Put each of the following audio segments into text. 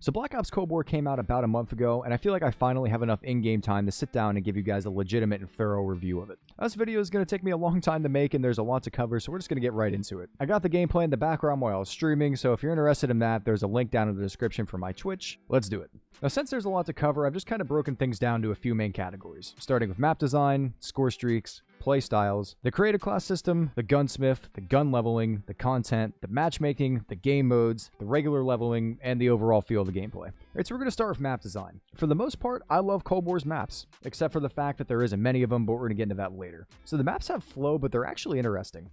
So Black Ops Cold War came out about a month ago, and I feel like I finally have enough in-game time to sit down and give you guys a legitimate and thorough review of it. This video is going to take me a long time to make, and there's a lot to cover, so we're just going to get right into it. I got the gameplay in the background while I was streaming, so if you're interested in that, there's a link down in the description for my Twitch. Let's do it. Now, since there's a lot to cover, I've just kind of broken things down to a few main categories, starting with map design, score streaks, play styles, the creative class system, the gunsmith, the gun leveling, the content, the matchmaking, the game modes, the regular leveling, and the overall feel of the gameplay. Alright, so we're going to start with map design. For the most part, I love Cold War's maps, except for the fact that there isn't many of them, but we're going to get into that later. So the maps have flow, but they're actually interesting.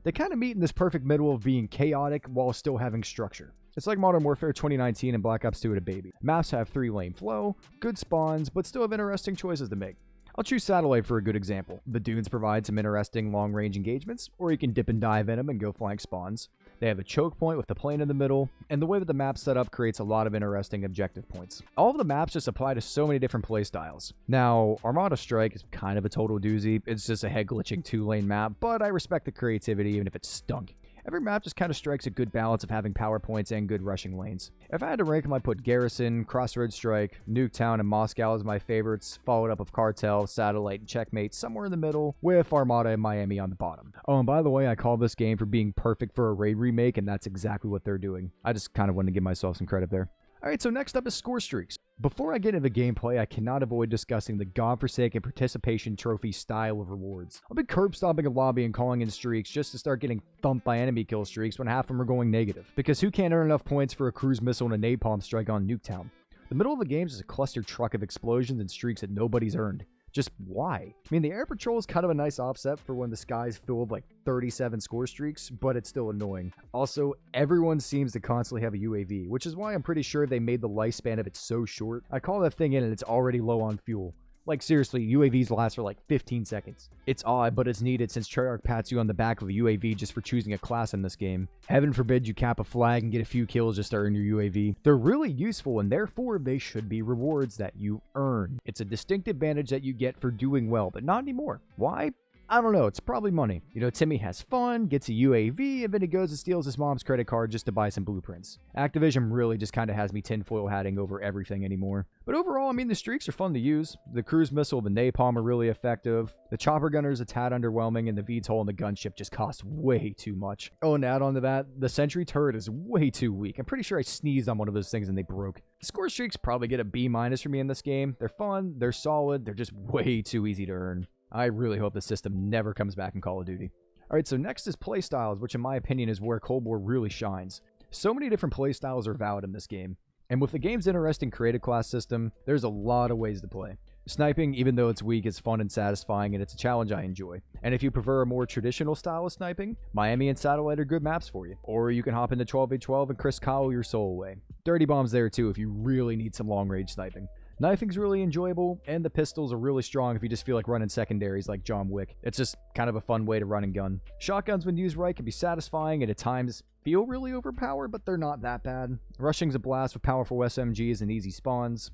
They kind of meet in this perfect middle of being chaotic while still having structure. It's like Modern Warfare 2019 and Black Ops 2 at a baby. Maps have 3-lane flow, good spawns, but still have interesting choices to make. I'll choose Satellite for a good example. The dunes provide some interesting long-range engagements, or you can dip and dive in them and go flank spawns. They have a choke point with the plane in the middle, and the way that the map's set up creates a lot of interesting objective points. All of the maps just apply to so many different playstyles. Now, Armada Strike is kind of a total doozy. It's just a head-glitching 2-lane map, but I respect the creativity even if it stunk. Every map just kind of strikes a good balance of having power points and good rushing lanes. If I had to rank them, I'd put Garrison, Crossroads Strike, Nuketown, and Moscow as my favorites, followed up with Cartel, Satellite, and Checkmate somewhere in the middle, with Armada and Miami on the bottom. Oh, and by the way, I call this game for being perfect for a raid remake, and that's exactly what they're doing. I just kind of wanted to give myself some credit there. Alright, so next up is score streaks. Before I get into the gameplay, I cannot avoid discussing the godforsaken participation trophy style of rewards. I've been curb stomping a lobby and calling in streaks just to start getting thumped by enemy kill streaks when half of them are going negative. Because who can't earn enough points for a cruise missile and a napalm strike on Nuketown? The middle of the game is a clustered truck of explosions and streaks that nobody's earned. Just why? I mean, the air patrol is kind of a nice offset for when the sky's filled like 37 score streaks, but it's still annoying. Also, everyone seems to constantly have a UAV, which is why I'm pretty sure they made the lifespan of it so short. I call that thing in and it's already low on fuel. Like, seriously, UAVs last for like 15 seconds. It's odd, but it's needed since Treyarch pats you on the back of a UAV just for choosing a class in this game. Heaven forbid you cap a flag and get a few kills just to earn your UAV. They're really useful, and therefore they should be rewards that you earn. It's a distinct advantage that you get for doing well, but not anymore. Why? I don't know, it's probably money. You know, Timmy has fun, gets a UAV, and then he goes and steals his mom's credit card just to buy some blueprints. Activision really just kind of has me tinfoil hatting over everything anymore. But overall, I mean, the streaks are fun to use. The cruise missile, the napalm are really effective. The chopper gunner is a tad underwhelming, and the VTOL and the gunship just cost way too much. Oh, and add on to that, the sentry turret is way too weak. I'm pretty sure I sneezed on one of those things and they broke. The score streaks probably get a B- for me in this game. They're fun, they're solid, they're just way too easy to earn. I really hope the system never comes back in Call of Duty. Alright, so next is playstyles, which in my opinion is where Cold War really shines. So many different playstyles are valid in this game. And with the game's interesting creative class system, there's a lot of ways to play. Sniping, even though it's weak, is fun and satisfying, and it's a challenge I enjoy. And if you prefer a more traditional style of sniping, Miami and Satellite are good maps for you. Or you can hop into 12v12 and Chris Kyle your soul away. Dirty Bomb's there too if you really need some long-range sniping. Knifing's really enjoyable, and the pistols are really strong if you just feel like running secondaries like John Wick. It's just kind of a fun way to run and gun. Shotguns, when used right, can be satisfying and at times feel really overpowered, but they're not that bad. Rushing's a blast with powerful SMGs and easy spawns.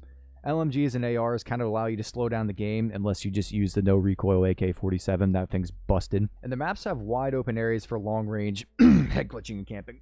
LMGs and ARs kind of allow you to slow down the game unless you just use the no recoil AK-47. That thing's busted. And the maps have wide open areas for long range head glitching and camping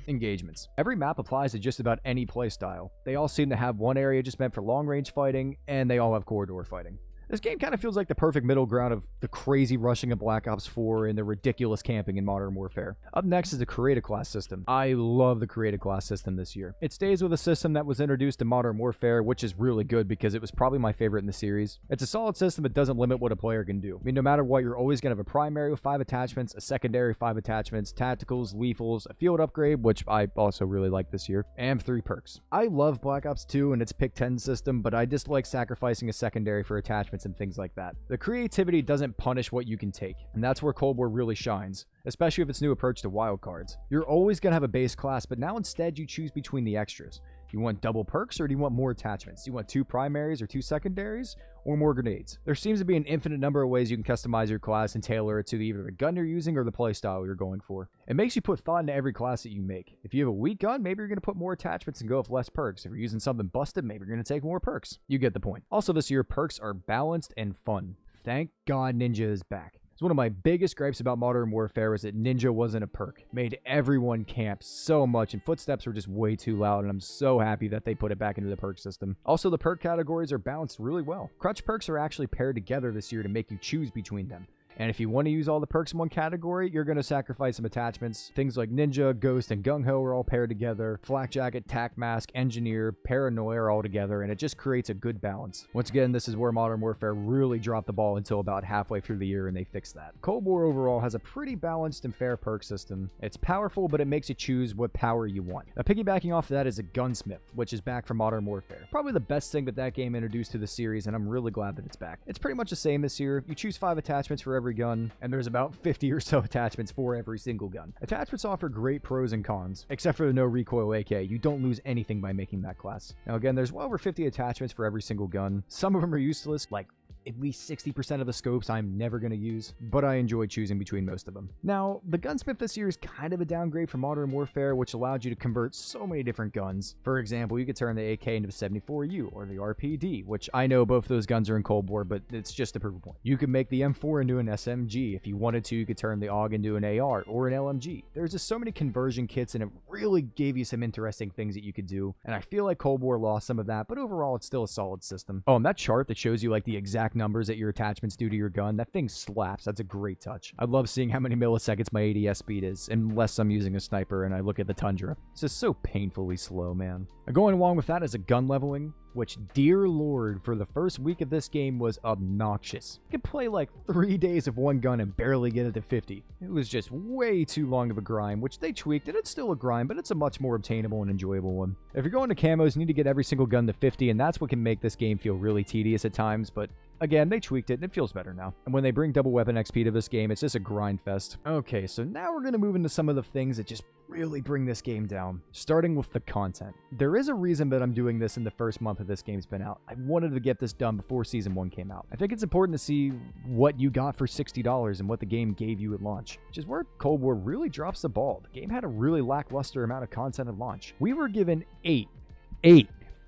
engagements. Every map applies to just about any playstyle. They all seem to have one area just meant for long range fighting, and they all have corridor fighting. This game kind of feels like the perfect middle ground of the crazy rushing of Black Ops 4 and the ridiculous camping in Modern Warfare. Up next is the creative class system. I love the creative class system this year. It stays with a system that was introduced in Modern Warfare, which is really good because it was probably my favorite in the series. It's a solid system that doesn't limit what a player can do. I mean, no matter what, you're always going to have a primary with 5 attachments, a secondary 5 attachments, tacticals, lethals, a field upgrade, which I also really like this year, and 3 perks. I love Black Ops 2 and its pick 10 system, but I dislike sacrificing a secondary for attachments and things like that. The creativity doesn't punish what you can take, and that's where Cold War really shines, especially with its new approach to wildcards. You're always going to have a base class, but now instead you choose between the extras. Do you want double perks or do you want more attachments? Do you want 2 primaries or 2 secondaries or more grenades? There seems to be an infinite number of ways you can customize your class and tailor it to either the gun you're using or the playstyle you're going for. It makes you put thought into every class that you make. If you have a weak gun, maybe you're going to put more attachments and go with less perks. If you're using something busted, maybe you're going to take more perks. You get the point. Also this year, perks are balanced and fun. Thank God Ninja is back. So one of my biggest gripes about Modern Warfare was that Ninja wasn't a perk. Made everyone camp so much, and footsteps were just way too loud, and I'm so happy that they put it back into the perk system. Also, the perk categories are balanced really well. Crutch perks are actually paired together this year to make you choose between them. And if you want to use all the perks in one category, you're going to sacrifice some attachments. Things like Ninja, Ghost, and Gung-Ho are all paired together. Flak Jacket, Tac Mask, Engineer, Paranoia are all together, and it just creates a good balance. Once again, this is where Modern Warfare really dropped the ball until about halfway through the year, and they fixed that. Cold War overall has a pretty balanced and fair perk system. It's powerful, but it makes you choose what power you want. Now, piggybacking off of that is a Gunsmith, which is back from Modern Warfare. Probably the best thing that game introduced to the series, and I'm really glad that it's back. It's pretty much the same this year. You choose 5 attachments for every gun, and there's about 50 or so attachments for every single gun. Attachments offer great pros and cons, except for the no recoil AK. You don't lose anything by making that class. Now again, there's well over 50 attachments for every single gun. Some of them are useless, like at least 60% of the scopes I'm never going to use, but I enjoy choosing between most of them. Now, the Gunsmith this year is kind of a downgrade from Modern Warfare, which allowed you to convert so many different guns. For example, you could turn the AK into the 74U or the RPD, which I know both those guns are in Cold War, but it's just a proof point. You could make the M4 into an SMG. If you wanted to, you could turn the AUG into an AR or an LMG. There's just so many conversion kits, and it really gave you some interesting things that you could do, and I feel like Cold War lost some of that, but overall, it's still a solid system. Oh, and that chart that shows you like the exact numbers that your attachments do to your gun, that thing slaps. That's a great touch. I love seeing how many milliseconds my ADS speed is, unless I'm using a sniper and I look at the Tundra. It's just so painfully slow, man. Going along with that is a gun leveling, which, dear lord, for the first week of this game was obnoxious. You could play like 3 days of one gun and barely get it to 50. It was just way too long of a grind, which they tweaked, and it's still a grind, but it's a much more obtainable and enjoyable one. If you're going to camos, you need to get every single gun to 50, and that's what can make this game feel really tedious at times, but again, they tweaked it, and it feels better now. And when they bring double weapon XP to this game, it's just a grind fest. Okay, so now we're going to move into some of the things that just really bring this game down, starting with the content. There is a reason that I'm doing this in the first month of this game's been out. I wanted to get this done before Season 1 came out. I think it's important to see what you got for $60 and what the game gave you at launch, which is where Cold War really drops the ball. The game had a really lackluster amount of content at launch. We were given eight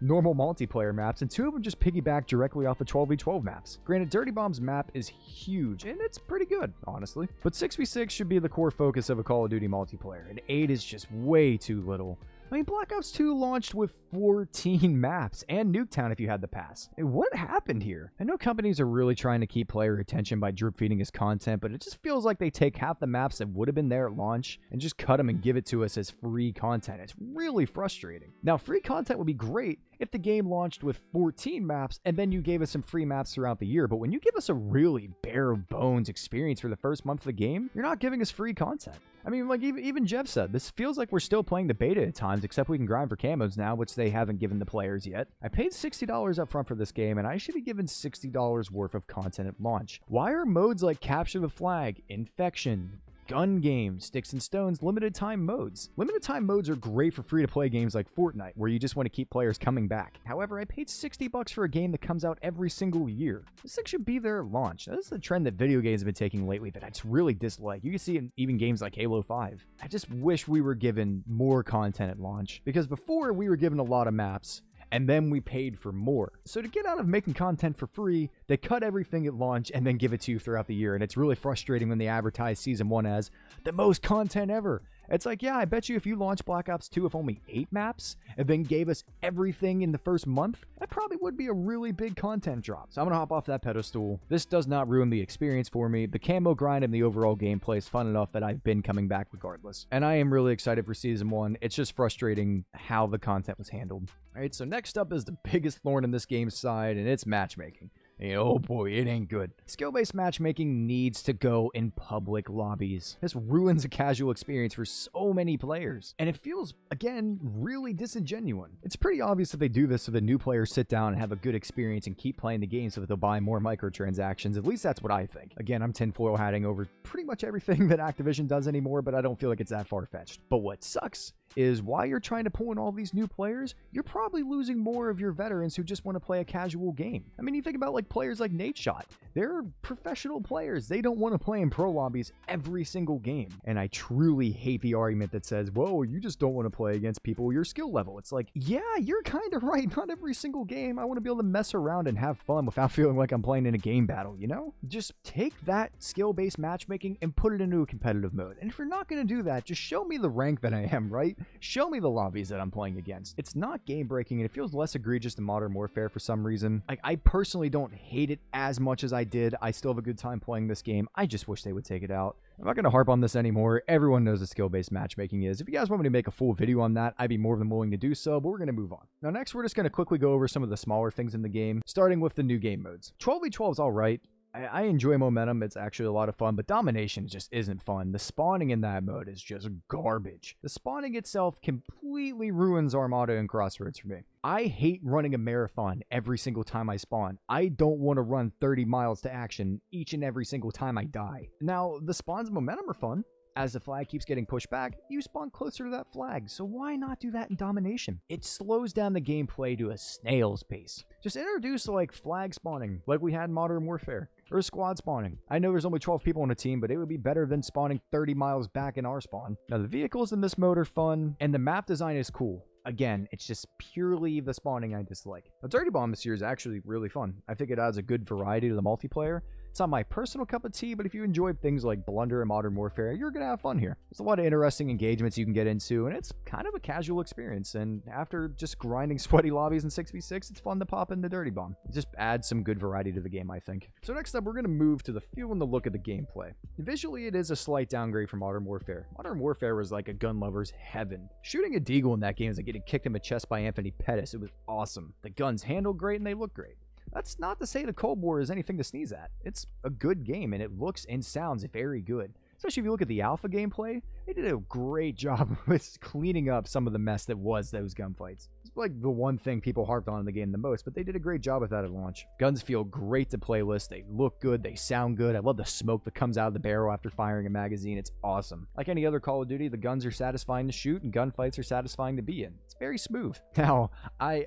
normal multiplayer maps, and 2 of them just piggyback directly off the 12v12 maps. Granted, Dirty Bomb's map is huge, and it's pretty good, honestly. But 6v6 should be the core focus of a Call of Duty multiplayer, and 8 is just way too little. I mean, Black Ops 2 launched with 14 maps, and Nuketown if you had the pass. What happened here? I know companies are really trying to keep player attention by drip feeding us content, but it just feels like they take half the maps that would have been there at launch and just cut them and give it to us as free content. It's really frustrating. Now, free content would be great if the game launched with 14 maps and then you gave us some free maps throughout the year, but when you give us a really bare bones experience for the first month of the game, you're not giving us free content. I mean, like even Jeff said, this feels like we're still playing the beta at times, except we can grind for camos now, which they haven't given the players yet. I paid $60 up front for this game, and I should be given $60 worth of content at launch. Why are modes like Capture the Flag, Infection, Gun Game, Sticks and Stones limited time modes? Limited time modes are great for free-to-play games like Fortnite, where you just want to keep players coming back. However, I paid $60 for a game that comes out every single year. This thing should be there at launch. Now, this is a trend that video games have been taking lately that I just really dislike. You can see it in even games like Halo 5. I just wish we were given more content at launch, because before we were given a lot of maps, and then we paid for more. So to get out of making content for free, they cut everything at launch and then give it to you throughout the year, and it's really frustrating when they advertise Season 1 as the most content ever. It's like, yeah, I bet you if you launched Black Ops 2 with only 8 maps and then gave us everything in the first month, that probably would be a really big content drop. So I'm gonna hop off that pedestal. This does not ruin the experience for me. The camo grind and the overall gameplay is fun enough that I've been coming back regardless. And I am really excited for Season 1. It's just frustrating how the content was handled. Alright, so next up is the biggest thorn in this game's side, and it's matchmaking. And oh boy, it ain't good. Skill-based matchmaking needs to go in public lobbies. This ruins a casual experience for so many players, and it feels, again, really disingenuous. It's pretty obvious that they do this so the new players sit down and have a good experience and keep playing the game so that they'll buy more microtransactions. At least that's what I think. Again, I'm tinfoil hatting over pretty much everything that Activision does anymore, but I don't feel like it's that far-fetched. But what sucks is while you're trying to pull in all these new players, you're probably losing more of your veterans who just want to play a casual game. I mean, you think about like players like Nate Shot. They're professional players. They don't want to play in pro lobbies every single game. And I truly hate the argument that says, whoa, you just don't want to play against people your skill level. It's like, yeah, you're kind of right. Not every single game. I want to be able to mess around and have fun without feeling like I'm playing in a game battle, you know? Just take that skill-based matchmaking and put it into a competitive mode. And if you're not going to do that, just show me the rank that I am, right? Show me the lobbies that I'm playing against. It's not game-breaking, and it feels less egregious than Modern Warfare for some reason. Like, I personally don't hate it as much as I did. I still have a good time playing this game. I just wish they would take it out. I'm not going to harp on this anymore. Everyone knows what skill-based matchmaking is. If you guys want me to make a full video on that, I'd be more than willing to do so, but we're going to move on. Now, next, we're just going to quickly go over some of the smaller things in the game, starting with the new game modes. 12v12 is all right. I enjoy Momentum. It's actually a lot of fun, but Domination just isn't fun. The spawning in that mode is just garbage. The spawning itself completely ruins Armada and Crossroads for me. I hate running a marathon every single time I spawn. I don't want to run 30 miles to action each and every single time I die. Now, the spawns in Momentum are fun. As the flag keeps getting pushed back, you spawn closer to that flag, so why not do that in Domination? It slows down the gameplay to a snail's pace. Just introduce like flag spawning, like we had in Modern Warfare, or squad spawning. I know there's only 12 people on a team, but it would be better than spawning 30 miles back in our spawn. Now the vehicles in this mode are fun, and the map design is cool. Again, it's just purely the spawning I dislike. The Dirty Bomb this year is actually really fun. I think it adds a good variety to the multiplayer. It's not my personal cup of tea, but if you enjoy things like Blunder and Modern Warfare, you're going to have fun here. There's a lot of interesting engagements you can get into, and it's kind of a casual experience. And after just grinding sweaty lobbies in 6v6, it's fun to pop in the Dirty Bomb. It just adds some good variety to the game, I think. So next up, we're going to move to the feel and the look of the gameplay. Visually, it is a slight downgrade from Modern Warfare. Modern Warfare was like a gun lover's heaven. Shooting a deagle in that game is like getting kicked in the chest by Anthony Pettis. It was awesome. The guns handle great and they look great. That's not to say the Cold War is anything to sneeze at. It's a good game, and it looks and sounds very good. Especially if you look at the alpha gameplay, they did a great job with cleaning up some of the mess that was those gunfights. It's like the one thing people harped on in the game the most, but they did a great job with that at launch. Guns feel great to playlist, they look good, they sound good. I love the smoke that comes out of the barrel after firing a magazine. It's awesome. Like any other Call of Duty, the guns are satisfying to shoot, and gunfights are satisfying to be in. It's very smooth. Now, I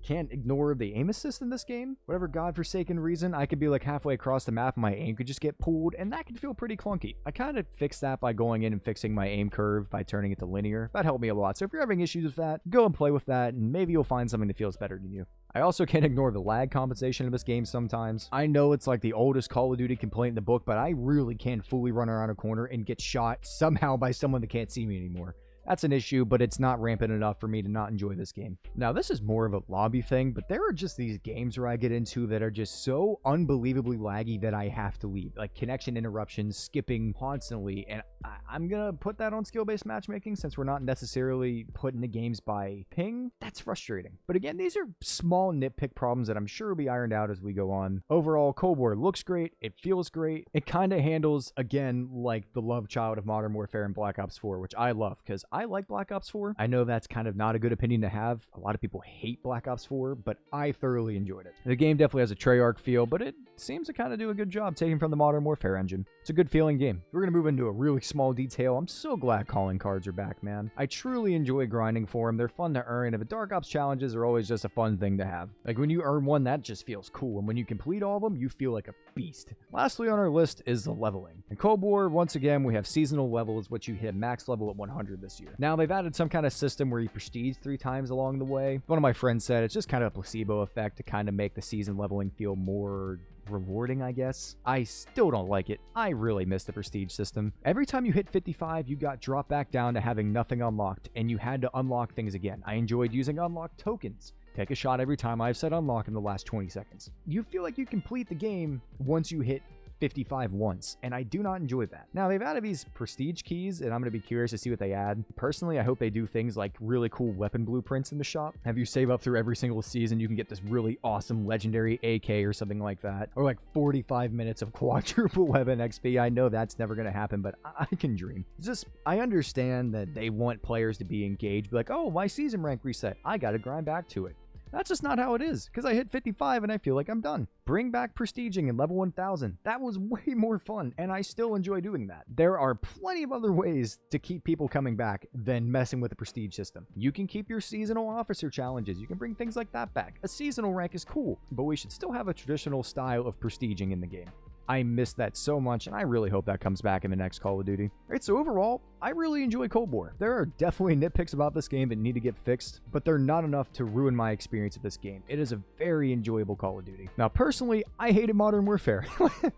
can't ignore the aim assist in this game. Whatever godforsaken reason, I could be like halfway across the map and my aim could just get pulled, and that could feel pretty clunky. I kind of fixed that by going in and fixing my aim curve by turning it to linear. That helped me a lot, so if you're having issues with that, go and play with that, and maybe you'll find something that feels better than you. I also can't ignore the lag compensation in this game sometimes. I know it's like the oldest Call of Duty complaint in the book, but I really can't fully run around a corner and get shot somehow by someone that can't see me anymore. That's an issue, but it's not rampant enough for me to not enjoy this game. Now, this is more of a lobby thing, but there are just these games where I get into that are just so unbelievably laggy that I have to leave. Like connection interruptions, skipping constantly, and I'm gonna put that on skill-based matchmaking since we're not necessarily putting the games by ping. That's frustrating. But again, these are small nitpick problems that I'm sure will be ironed out as we go on. Overall, Cold War looks great. It feels great. It kind of handles, again, like the love child of Modern Warfare and Black Ops 4, which I love because I like Black Ops 4. I know that's kind of not a good opinion to have. A lot of people hate Black Ops 4, but I thoroughly enjoyed it. The game definitely has a Treyarch feel, but it seems to kind of do a good job taking from the Modern Warfare engine. It's a good feeling game. We're going to move into a really small detail. I'm so glad calling cards are back, man. I truly enjoy grinding for them. They're fun to earn, and the Dark Ops challenges are always just a fun thing to have. Like when you earn one, that just feels cool, and when you complete all of them, you feel like a beast. Lastly on our list is the leveling. In Cold War, once again, we have seasonal levels, which you hit max level at 100 this year. Now, they've added some kind of system where you prestige 3 times along the way. One of my friends said it's just kind of a placebo effect to kind of make the season leveling feel more rewarding, I guess. I still don't like it. I really miss the prestige system. Every time you hit 55, you got dropped back down to having nothing unlocked, and you had to unlock things again. I enjoyed using unlocked tokens. Take a shot every time I've said unlock in the last 20 seconds. You feel like you complete the game once you hit 55 once, and I do not enjoy that. Now, they've added these prestige keys, and I'm going to be curious to see what they add. Personally, I hope they do things like really cool weapon blueprints in the shop. Have you save up through every single season, you can get this really awesome legendary AK or something like that, or like 45 minutes of quadruple weapon XP. I know that's never going to happen, but I can dream. It's just, I understand that they want players to be engaged, be like, oh, my season rank reset, I got to grind back to it. That's just not how it is, because I hit 55 and I feel like I'm done. Bring back prestiging in level 1000. That was way more fun, and I still enjoy doing that. There are plenty of other ways to keep people coming back than messing with the prestige system. You can keep your seasonal officer challenges. You can bring things like that back. A seasonal rank is cool, but we should still have a traditional style of prestiging in the game. I miss that so much, and I really hope that comes back in the next Call of Duty. Alright, so overall, I really enjoy Cold War. There are definitely nitpicks about this game that need to get fixed, but they're not enough to ruin my experience of this game. It is a very enjoyable Call of Duty. Now, personally, I hated Modern Warfare.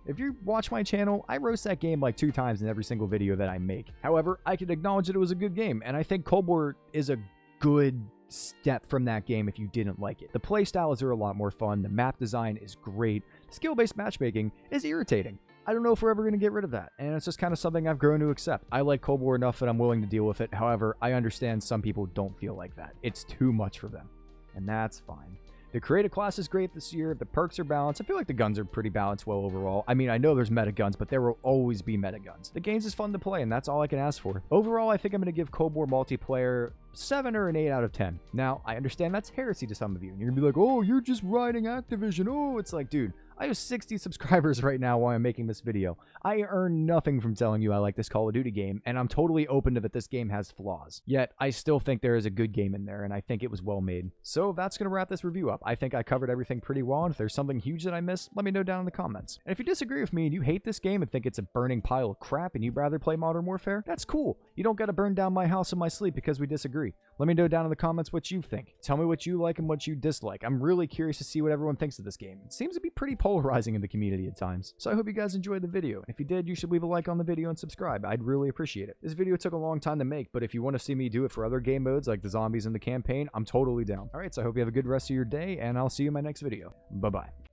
If you watch my channel, I roast that game like 2 times in every single video that I make. However, I can acknowledge that it was a good game, and I think Cold War is a good step from that game if you didn't like it. The playstyles are a lot more fun, the map design is great, skill-based matchmaking is irritating. I don't know if we're ever going to get rid of that, and it's just kind of something I've grown to accept. I like Cold War enough that I'm willing to deal with it. However, I understand some people don't feel like that. It's too much for them, and that's fine. The creative class is great this year. The perks are balanced. I feel like the guns are pretty balanced well overall. I mean, I know there's meta guns, but there will always be meta guns. The game's just fun to play, and that's all I can ask for. Overall, I think I'm going to give Cold War multiplayer 7 or an 8 out of 10. Now, I understand that's heresy to some of you, and you're going to be like, oh, you're just riding Activision. Oh, it's like, dude, I have 60 subscribers right now while I'm making this video. I earn nothing from telling you I like this Call of Duty game, and I'm totally open to that this game has flaws. Yet, I still think there is a good game in there, and I think it was well made. So that's going to wrap this review up. I think I covered everything pretty well, and if there's something huge that I missed, let me know down in the comments. And if you disagree with me and you hate this game and think it's a burning pile of crap and you'd rather play Modern Warfare, that's cool. You don't got to burn down my house in my sleep because we disagree. Let me know down in the comments what you think. Tell me what you like and what you dislike. I'm really curious to see what everyone thinks of this game. It seems to be pretty polarizing in the community at times. So I hope you guys enjoyed the video. If you did, you should leave a like on the video and subscribe. I'd really appreciate it. This video took a long time to make, but if you want to see me do it for other game modes like the zombies and the campaign, I'm totally down. Alright, so I hope you have a good rest of your day, and I'll see you in my next video. Bye-bye.